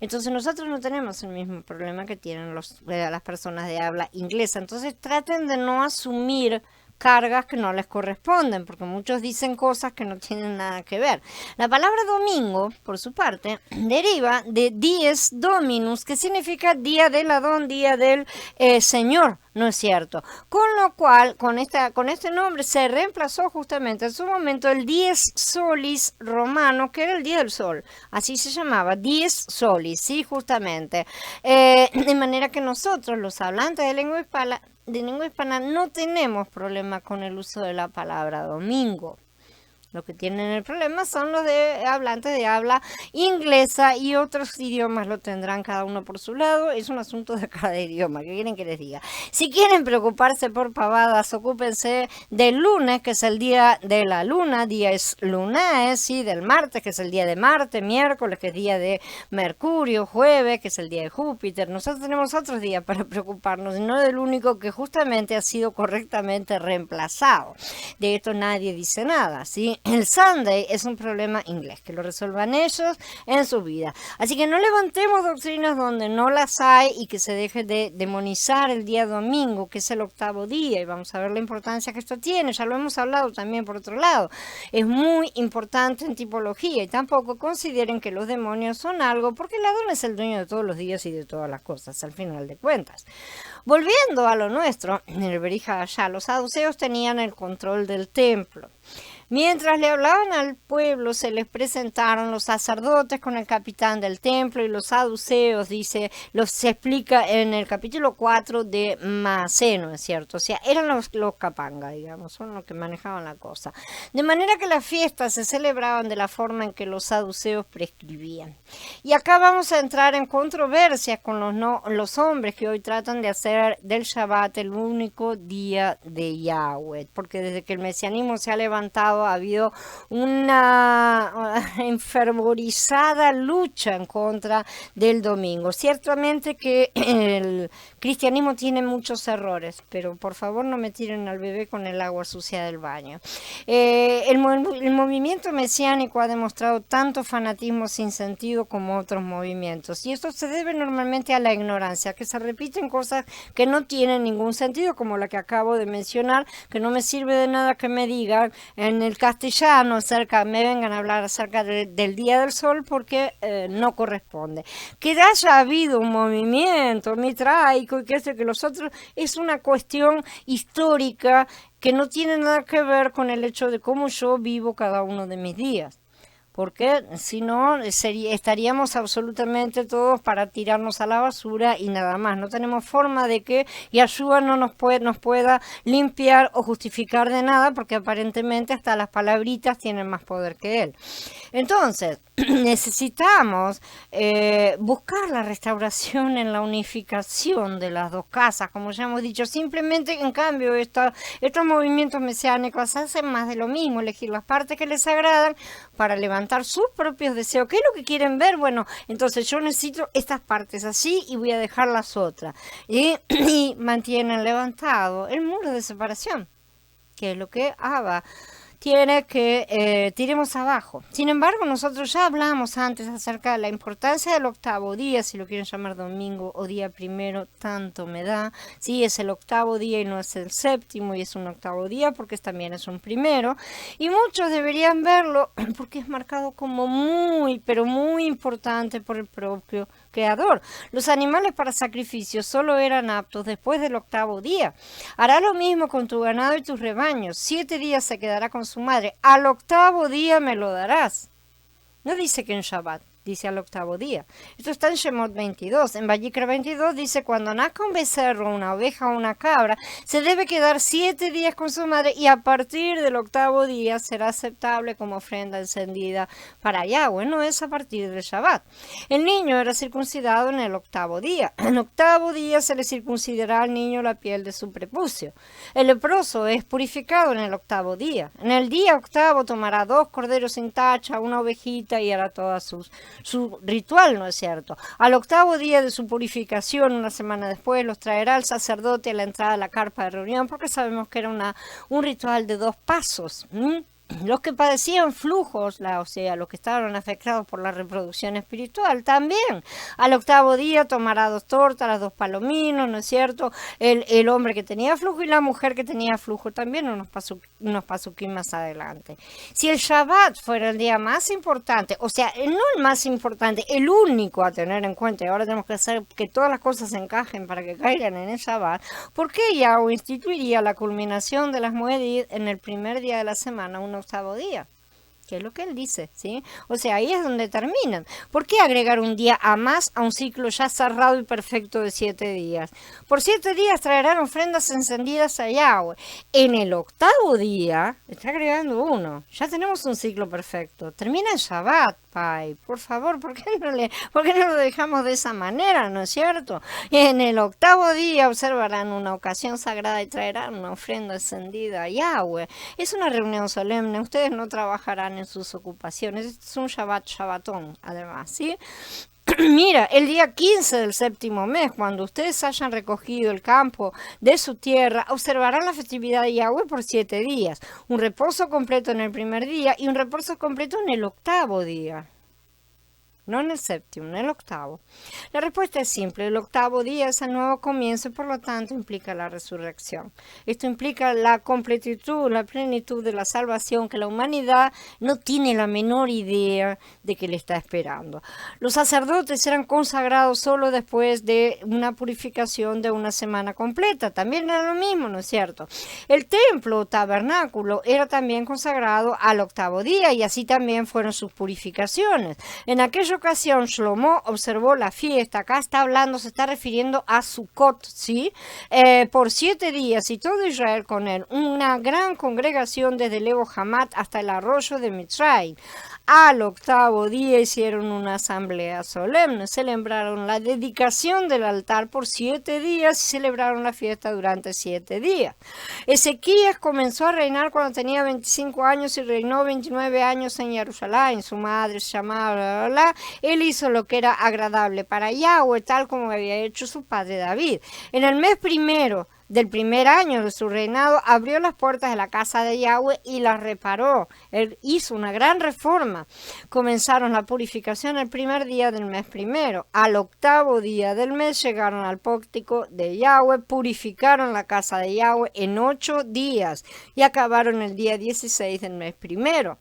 Entonces nosotros no tenemos el mismo problema que tienen las personas de habla inglesa. Entonces traten de no asumir cargas que no les corresponden, porque muchos dicen cosas que no tienen nada que ver. La palabra domingo, por su parte, deriva de dies dominus, que significa día del Adón, día del Señor, ¿no es cierto? Con lo cual, con este nombre se reemplazó justamente en su momento el dies solis romano, que era el día del sol, así se llamaba, dies solis, sí, justamente. De manera que nosotros, los hablantes de lengua hispana, no tenemos problema con el uso de la palabra domingo. Lo que tienen el problema son los hablantes de habla inglesa, y otros idiomas lo tendrán cada uno por su lado. Es un asunto de cada idioma. ¿Qué quieren que les diga? Si quieren preocuparse por pavadas, ocúpense del lunes, que es el día de la luna, días lunaes, ¿sí? Del martes, que es el día de Marte, miércoles, que es día de Mercurio, jueves, que es el día de Júpiter. Nosotros tenemos otros días para preocuparnos, y no del único que justamente ha sido correctamente reemplazado. De esto nadie dice nada, ¿sí? El Sunday es un problema inglés, que lo resuelvan ellos en su vida. Así que no levantemos doctrinas donde no las hay, y que se deje de demonizar el día domingo, que es el octavo día, y vamos a ver la importancia que esto tiene. Ya lo hemos hablado también por otro lado. Es muy importante en tipología, y tampoco consideren que los demonios son algo, porque el Adón es el dueño de todos los días y de todas las cosas, al final de cuentas. Volviendo a lo nuestro, en el Berija allá, los saduceos tenían el control del templo. Mientras le hablaban al pueblo, se les presentaron los sacerdotes con el capitán del templo, y los saduceos, se explica en el capítulo 4 de Maaseno, ¿es cierto? O sea, eran los capanga, digamos, son los que manejaban la cosa. De manera que las fiestas se celebraban de la forma en que los saduceos prescribían. Y acá vamos a entrar en controversias con los hombres que hoy tratan de hacer del Shabbat el único día de Yahweh, porque desde que el mesianismo se ha levantado ha habido una enfervorizada lucha en contra del domingo. Ciertamente que el cristianismo tiene muchos errores, pero por favor no me tiren al bebé con el agua sucia del baño. El movimiento mesiánico ha demostrado tanto fanatismo sin sentido como otros movimientos, y esto se debe normalmente a la ignorancia, que se repiten cosas que no tienen ningún sentido, como la que acabo de mencionar, que no me sirve de nada que me digan en el castellano me vengan a hablar acerca del Día del Sol, porque no corresponde. Que haya habido un movimiento mitraico y que los otros, es una cuestión histórica que no tiene nada que ver con el hecho de cómo yo vivo cada uno de mis días. porque si no estaríamos absolutamente todos para tirarnos a la basura y nada más. No tenemos forma de que Yahshua no nos pueda limpiar o justificar de nada, porque aparentemente hasta las palabritas tienen más poder que él. Entonces, necesitamos buscar la restauración en la unificación de las dos casas, como ya hemos dicho. Simplemente, en cambio, estos movimientos mesiánicos hacen más de lo mismo, elegir las partes que les agradan para levantar sus propios deseos. ¿Qué es lo que quieren ver? Bueno, entonces yo necesito estas partes así y voy a dejar las otras. Y mantienen levantado el muro de separación, que es lo que Abba tiene que tiremos abajo. Sin embargo, nosotros ya hablamos antes acerca de la importancia del octavo día, si lo quieren llamar domingo o día primero, tanto me da. Sí, es el octavo día y no es el séptimo, y es un octavo día porque también es un primero. Y muchos deberían verlo porque es marcado como muy, pero muy importante por el propio Creador. Los animales para sacrificio solo eran aptos después del octavo día. Hará lo mismo con tu ganado y tus rebaños. 7 días se quedará con su madre. Al octavo día me lo darás. No dice que en Shabbat, dice al octavo día. Esto está en Shemot 22. En Vayikra 22 dice, cuando nazca un becerro, una oveja o una cabra, se debe quedar 7 días con su madre y a partir del octavo día será aceptable como ofrenda encendida para Yahweh. No es a partir del Shabbat. El niño era circuncidado en el octavo día. En el octavo día se le circuncidará al niño la piel de su prepucio. El leproso es purificado en el octavo día. En el día octavo tomará 2 corderos sin tacha, una ovejita y hará todas su ritual, ¿no es cierto? Al octavo día de su purificación, una semana después, los traerá el sacerdote a la entrada de la carpa de reunión, porque sabemos que era un ritual de 2 pasos. Los que padecían flujos, o sea, los que estaban afectados por la reproducción espiritual, también. Al octavo día tomará 2 tortas, 2 palominos, ¿no es cierto? El hombre que tenía flujo y la mujer que tenía flujo también, unos pasuquín más adelante. Si el Shabbat fuera el día más importante, o sea, no el más importante, el único a tener en cuenta, y ahora tenemos que hacer que todas las cosas se encajen para que caigan en el Shabbat, ¿por qué Yahweh instituiría la culminación de las Moedid en el primer día de la semana, un octavo día? Que es lo que él dice, ¿sí? O sea, ahí es donde terminan. ¿Por qué agregar un día a más a un ciclo ya cerrado y perfecto de 7 días? Por 7 días traerán ofrendas encendidas a Yahweh. En el octavo día, está agregando uno. Ya tenemos un ciclo perfecto. Termina el Shabbat, Pai. Por favor, ¿por qué no lo dejamos de esa manera, no es cierto? En el octavo día observarán una ocasión sagrada y traerán una ofrenda encendida a Yahweh. Es una reunión solemne. Ustedes no trabajarán en sus ocupaciones. Esto es un Shabbatón, además, ¿sí? Mira, el día 15 del séptimo mes, cuando ustedes hayan recogido el campo de su tierra, observarán la festividad de Yahweh por 7 días. Un reposo completo en el primer día y un reposo completo en el octavo día. No en el séptimo, en el octavo. La respuesta es simple. El octavo día es el nuevo comienzo y por lo tanto implica la resurrección. Esto implica la completitud, la plenitud de la salvación que la humanidad no tiene la menor idea de que le está esperando. Los sacerdotes eran consagrados solo después de una purificación de una semana completa. También era lo mismo, ¿no es cierto? El templo o tabernáculo era también consagrado al octavo día y así también fueron sus purificaciones. En aquello ocasión Shlomo observó la fiesta, acá está hablando, se está refiriendo a Sukkot, ¿sí? Por 7 días y todo Israel con él, una gran congregación desde el Ebo Hamat hasta el arroyo de Mitzrayim. Al octavo día hicieron una asamblea solemne, celebraron la dedicación del altar por 7 días y celebraron la fiesta durante 7 días. Ezequías comenzó a reinar cuando tenía 25 años y reinó 29 años en Jerusalén. Su madre se llamaba bla, bla, bla. Él hizo lo que era agradable para Yahweh, tal como había hecho su padre David. En el mes primero del primer año de su reinado, abrió las puertas de la casa de Yahweh y las reparó. Él hizo una gran reforma. Comenzaron la purificación el primer día del mes primero. Al octavo día del mes llegaron al pórtico de Yahweh, purificaron la casa de Yahweh en 8 días y acabaron el día 16 del mes primero.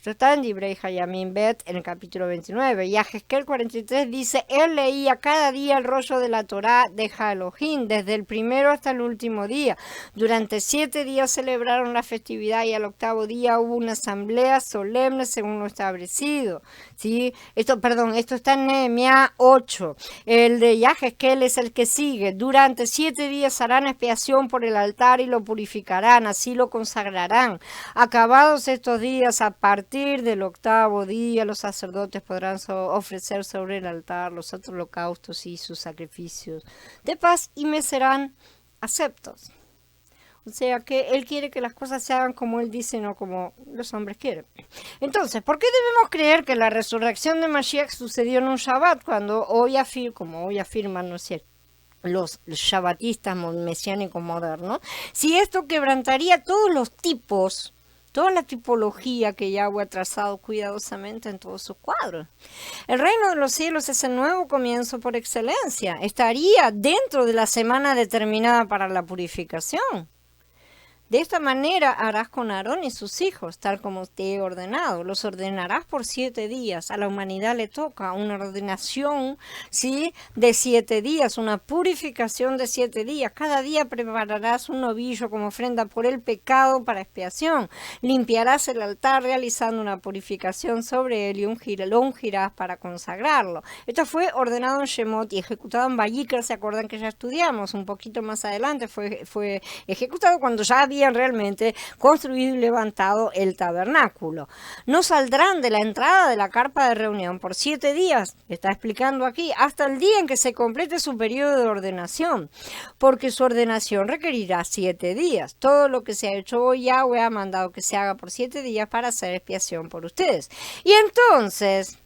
Esto está en Divrei Hayamim Bet, en el capítulo 29. Y Yehezkel 43 dice, él leía cada día el rollo de la Torá de Elohim, desde el primero hasta el último día. Durante 7 días celebraron la festividad y al octavo día hubo una asamblea solemne según lo establecido. ¿Sí? Esto está en Nehemías 8. El de Yehezkel es el que sigue. Durante 7 días harán expiación por el altar y lo purificarán, así lo consagrarán. Acabados estos días, a partir del octavo día, los sacerdotes podrán ofrecer sobre el altar los otros holocaustos y sus sacrificios de paz y me serán aceptos. O sea que él quiere que las cosas se hagan como él dice, no como los hombres quieren. Entonces, ¿por qué debemos creer que la resurrección de Mashiach sucedió en un Shabbat cuando como hoy afirman, ¿no es cierto?, los shabbatistas mesiánicos modernos, si esto quebrantaría todos los tipos, toda la tipología que Yahweh ha trazado cuidadosamente en todos sus cuadros? El reino de los cielos es el nuevo comienzo por excelencia. Estaría dentro de la semana determinada para la purificación. De esta manera harás con Aarón y sus hijos, tal como te he ordenado. Los ordenarás por 7 días. A la humanidad le toca una ordenación, ¿sí?, de 7 días, una purificación de 7 días. Cada día prepararás un novillo como ofrenda por el pecado para expiación. Limpiarás el altar realizando una purificación sobre él y lo ungirás para consagrarlo. Esto fue ordenado en Shemot y ejecutado en Vayikra. ¿Se acuerdan que ya estudiamos? Un poquito más adelante fue ejecutado cuando ya habían realmente construido y levantado el tabernáculo. No saldrán de la entrada de la carpa de reunión por 7 días, está explicando aquí, hasta el día en que se complete su periodo de ordenación, porque su ordenación requerirá 7 días. Todo lo que se ha hecho hoy, Yahweh ha mandado que se haga por 7 días para hacer expiación por ustedes. Y entonces,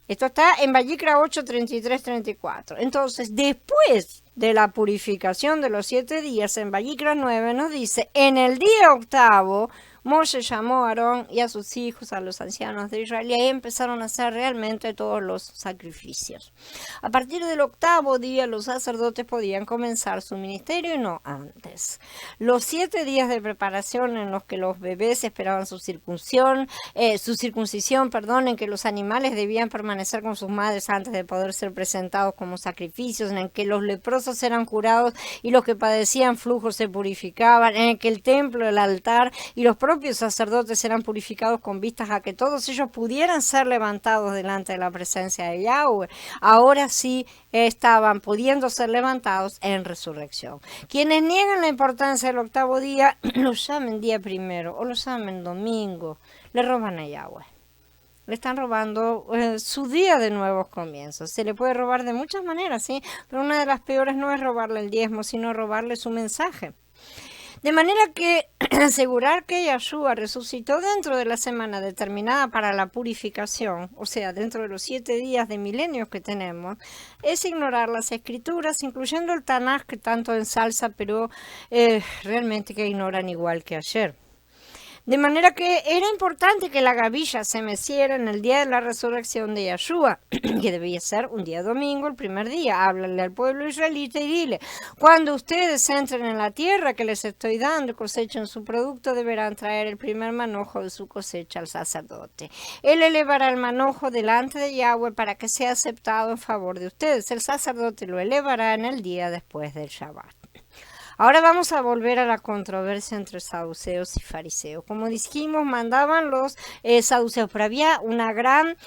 esto está en Vayikra 8, 33, 34. Entonces, después de la purificación de los 7 días, en Vayikra 9 nos dice, en el día octavo, Moshe llamó a Aarón y a sus hijos, a los ancianos de Israel, y ahí empezaron a hacer realmente todos los sacrificios. A partir del octavo día, los sacerdotes podían comenzar su ministerio y no antes. Los 7 días de preparación en los que los bebés esperaban su circuncisión, en que los animales debían permanecer con sus madres antes de poder ser presentados como sacrificios, en que los leprosos eran curados y los que padecían flujo se purificaban, en que el templo, el altar y los propios sacerdotes eran purificados con vistas a que todos ellos pudieran ser levantados delante de la presencia de Yahweh. Ahora sí estaban pudiendo ser levantados en resurrección. Quienes niegan la importancia del octavo día, lo llamen día primero o lo llamen domingo, le roban a Yahweh. Le están robando su día de nuevos comienzos. Se le puede robar de muchas maneras, ¿sí? Pero una de las peores no es robarle el diezmo, sino robarle su mensaje. De manera que asegurar que Yahshua resucitó dentro de la semana determinada para la purificación, o sea, dentro de los 7 días de milenios que tenemos, es ignorar las escrituras, incluyendo el Tanaj que tanto ensalza, pero realmente que ignoran igual que ayer. De manera que era importante que la gavilla se meciera en el día de la resurrección de Yahshua, que debía ser un día domingo, el primer día. Háblale al pueblo israelita y dile, cuando ustedes entren en la tierra que les estoy dando y cosechen su producto, deberán traer el primer manojo de su cosecha al sacerdote. Él elevará el manojo delante de Yahweh para que sea aceptado en favor de ustedes. El sacerdote lo elevará en el día después del Shabbat. Ahora vamos a volver a la controversia entre saduceos y fariseos. Como dijimos, mandaban los saduceos, pero había una gran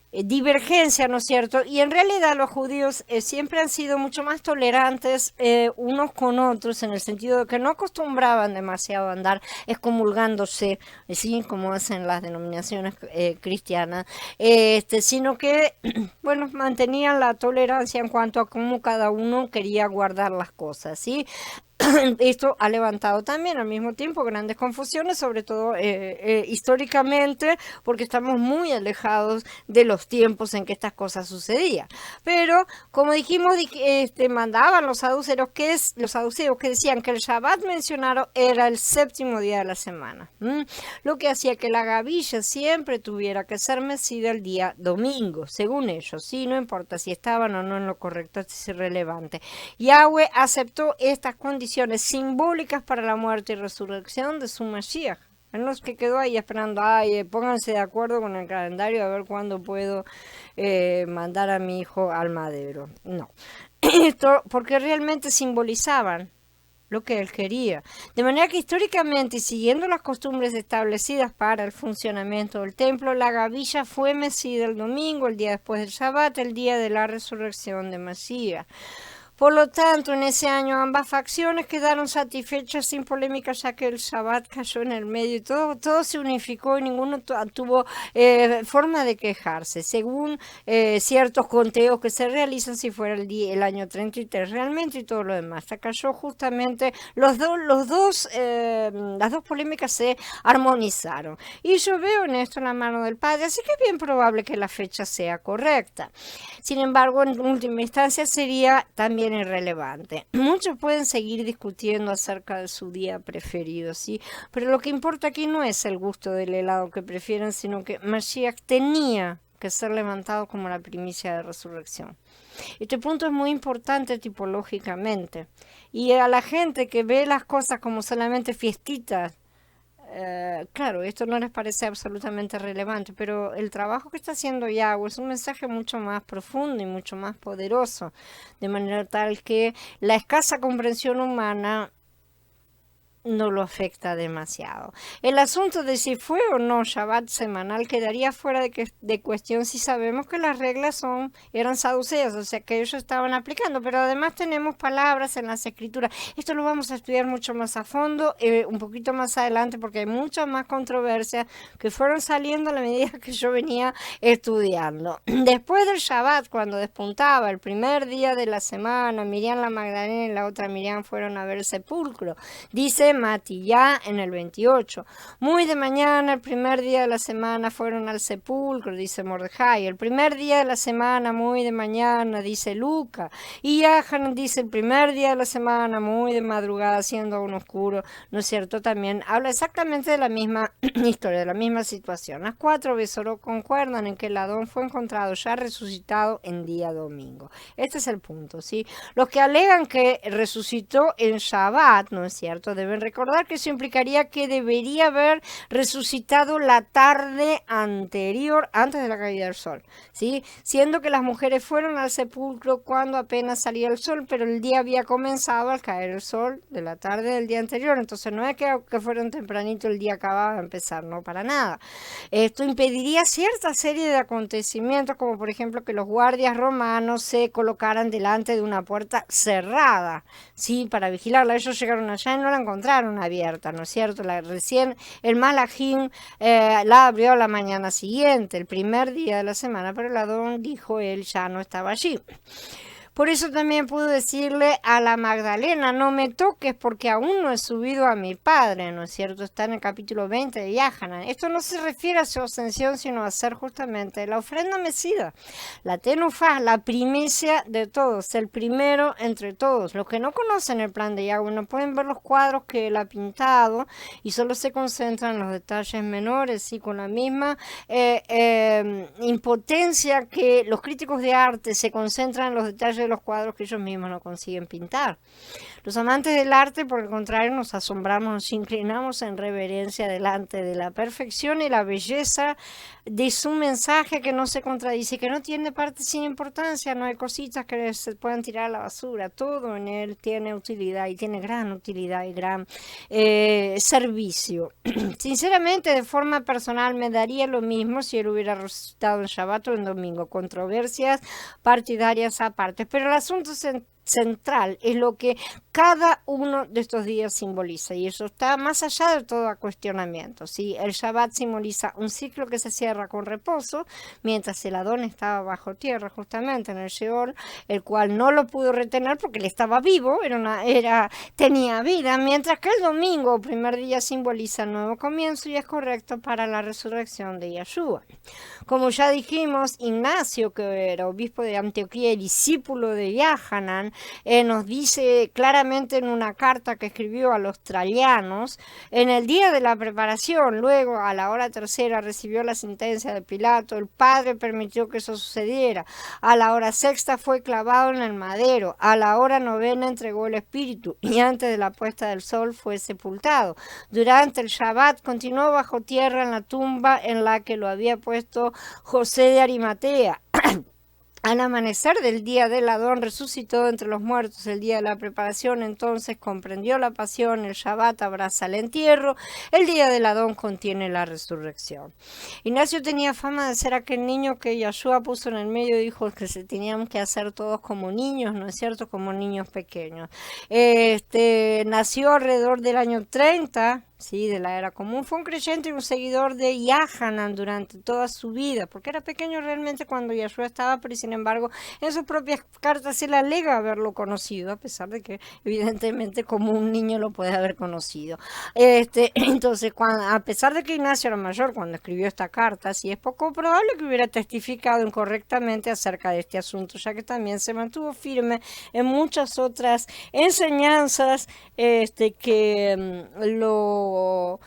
divergencia, ¿no es cierto? Y en realidad los judíos siempre han sido mucho más tolerantes unos con otros, en el sentido de que no acostumbraban demasiado a andar excomulgándose, ¿sí?, como hacen las denominaciones cristianas, sino que, bueno, mantenían la tolerancia en cuanto a cómo cada uno quería guardar las cosas, ¿sí? Esto ha levantado también al mismo tiempo grandes confusiones, sobre todo históricamente, porque estamos muy alejados de los tiempos en que estas cosas sucedían. Pero, como dijimos, mandaban los saduceos que decían que el Shabbat mencionado era el 7º día de la semana, lo que hacía que la gavilla siempre tuviera que ser mecida el día domingo, según ellos, ¿sí? No importa si estaban o no en lo correcto, es irrelevante. Yahweh aceptó estas condiciones simbólicas para la muerte y resurrección de su Mashiach. Él no es que quedó ahí esperando, pónganse de acuerdo con el calendario a ver cuándo puedo mandar a mi hijo al madero. No. Esto porque realmente simbolizaban lo que él quería. De manera que históricamente y siguiendo las costumbres establecidas para el funcionamiento del templo, la gavilla fue mecida el domingo, el día después del Shabbat, el día de la resurrección de Mashiach. Por lo tanto, en ese año ambas facciones quedaron satisfechas sin polémica, ya que el Shabbat cayó en el medio y todo se unificó y ninguno tuvo forma de quejarse, según ciertos conteos que se realizan si fuera el año 33 realmente y todo lo demás. Se cayó justamente, las dos polémicas se armonizaron. Y yo veo en esto la mano del Padre, así que es bien probable que la fecha sea correcta. Sin embargo, en última instancia sería también irrelevante. Muchos pueden seguir discutiendo acerca de su día preferido, ¿sí? Pero lo que importa aquí no es el gusto del helado que prefieren, sino que Mashiach tenía que ser levantado como la primicia de resurrección. Este punto es muy importante tipológicamente. Y a la gente que ve las cosas como solamente fiestitas, claro, esto no les parece absolutamente relevante, pero el trabajo que está haciendo Yahweh es un mensaje mucho más profundo y mucho más poderoso, de manera tal que la escasa comprensión humana no lo afecta demasiado. El asunto de si fue o no Shabbat semanal quedaría fuera de cuestión si sabemos que las reglas eran saduceas, o sea que ellos estaban aplicando, pero además tenemos palabras en las escrituras. Esto lo vamos a estudiar mucho más a fondo, un poquito más adelante, porque hay muchas más controversias que fueron saliendo a la medida que yo venía estudiando. Después del Shabbat, cuando despuntaba el primer día de la semana, Miriam la Magdalena y la otra Miriam fueron a ver el sepulcro. Dice Matillá en el 28. Muy de mañana, el primer día de la semana, fueron al sepulcro, dice Mordejai. El primer día de la semana, muy de mañana, dice Luca. Y Yahanan dice el primer día de la semana, muy de madrugada, siendo aún oscuro. ¿No es cierto? También habla exactamente de la misma historia, de la misma situación. Las 4 Besorot concuerdan en que el Adón fue encontrado ya resucitado en día domingo. Este es el punto, ¿sí? Los que alegan que resucitó en Shabbat, ¿no es cierto?, deben recordar que eso implicaría que debería haber resucitado la tarde anterior, antes de la caída del sol, ¿sí? Siendo que las mujeres fueron al sepulcro cuando apenas salía el sol, pero el día había comenzado al caer el sol de la tarde del día anterior, entonces no es que fueron tempranito, el día acababa de empezar, no, para nada. Esto impediría cierta serie de acontecimientos, como por ejemplo que los guardias romanos se colocaran delante de una puerta cerrada, ¿sí?, para vigilarla. Ellos llegaron allá y no la encontraron abierta, ¿no es cierto? Recién el Malajín la abrió la mañana siguiente, el primer día de la semana, pero el Adón, dijo él, ya no estaba allí. Por eso también pudo decirle a la Magdalena, no me toques porque aún no he subido a mi padre, ¿no es cierto? Está en el capítulo 20 de Yahanan. Esto no se refiere a su ascensión, sino a ser justamente la ofrenda mecida, la tenufá, la primicia de todos, el primero entre todos. Los que no conocen el plan de Yahweh no pueden ver los cuadros que él ha pintado y solo se concentran en los detalles menores, y con la misma impotencia que los críticos de arte se concentran en los detalles de los cuadros que ellos mismos no consiguen pintar. Los amantes del arte, por el contrario, nos asombramos, nos inclinamos en reverencia delante de la perfección y la belleza de su mensaje, que no se contradice, que no tiene parte sin importancia, no hay cositas que se puedan tirar a la basura, todo en él tiene utilidad y tiene gran utilidad y gran servicio. Sinceramente, de forma personal, me daría lo mismo si él hubiera resucitado en Shabbat o en domingo, controversias partidarias aparte, pero el asunto central es lo que cada uno de estos días simboliza, y eso está más allá de todo cuestionamiento, ¿sí? El Shabbat simboliza un ciclo que se cierra con reposo, mientras el Adón estaba bajo tierra, justamente en el Sheol, el cual no lo pudo retener porque él estaba vivo, tenía vida, mientras que el domingo, primer día, simboliza el nuevo comienzo y es correcto para la resurrección de Yeshua. Como ya dijimos, Ignacio, que era obispo de Antioquía y discípulo de Yahanan, nos dice claramente en una carta que escribió a los traianos, en el día de la preparación, luego a la hora tercera recibió la sentencia de Pilato, el Padre permitió que eso sucediera, a la hora sexta fue clavado en el madero, a la hora novena entregó el Espíritu y antes de la puesta del sol fue sepultado. Durante el Shabbat continuó bajo tierra en la tumba en la que lo había puesto José de Arimatea. Al amanecer del día del Adón resucitó entre los muertos. El día de la preparación entonces comprendió la pasión, el Shabbat abraza el entierro, el día del Adón contiene la resurrección. Ignacio tenía fama de ser aquel niño que Yahshua puso en el medio y dijo que se tenían que hacer todos como niños, ¿no es cierto? Como niños pequeños. Nació alrededor del año 30, sí, de la era común. Fue un creyente y un seguidor de Yahanan durante toda su vida, porque era pequeño realmente cuando Yahshua estaba, pero sin embargo en sus propias cartas se le alega haberlo conocido, a pesar de que evidentemente como un niño lo puede haber conocido. Entonces, a pesar de que Ignacio era mayor cuando escribió esta carta, sí es poco probable que hubiera testificado incorrectamente acerca de este asunto, ya que también se mantuvo firme en muchas otras enseñanzas que lo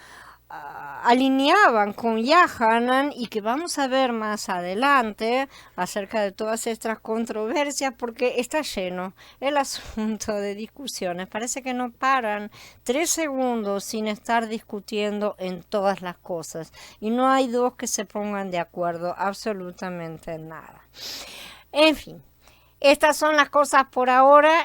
alineaban con Yahanan y que vamos a ver más adelante acerca de todas estas controversias, porque está lleno el asunto de discusiones. Parece que no paran 3 segundos sin estar discutiendo en todas las cosas y no hay dos que se pongan de acuerdo absolutamente en nada. En fin. Estas son las cosas por ahora.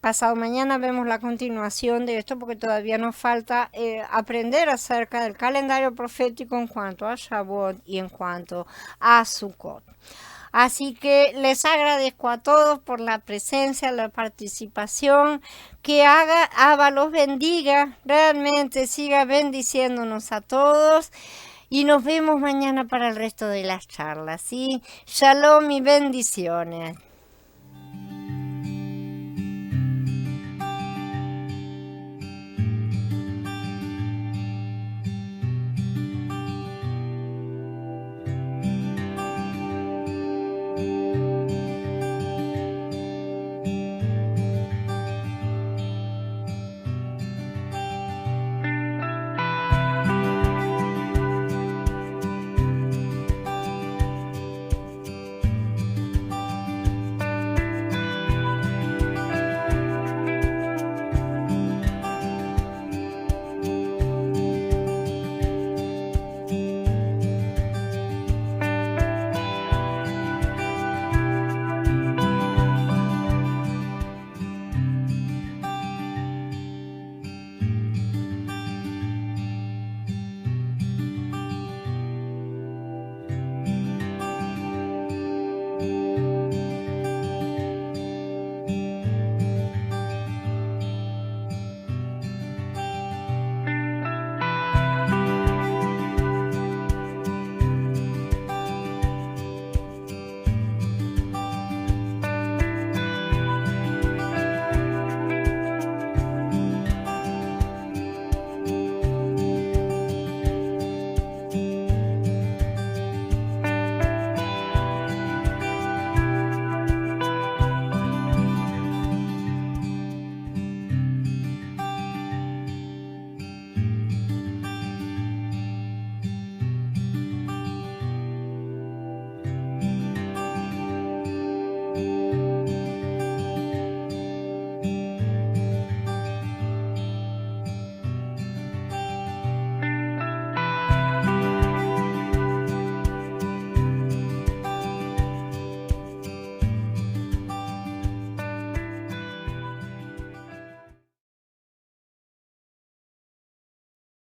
Pasado mañana vemos la continuación de esto porque todavía nos falta aprender acerca del calendario profético en cuanto a Shavuot y en cuanto a Sukkot. Así que les agradezco a todos por la presencia, la participación, que Abba los bendiga, realmente siga bendiciéndonos a todos. Y nos vemos mañana para el resto de las charlas, ¿sí? Shalom y bendiciones.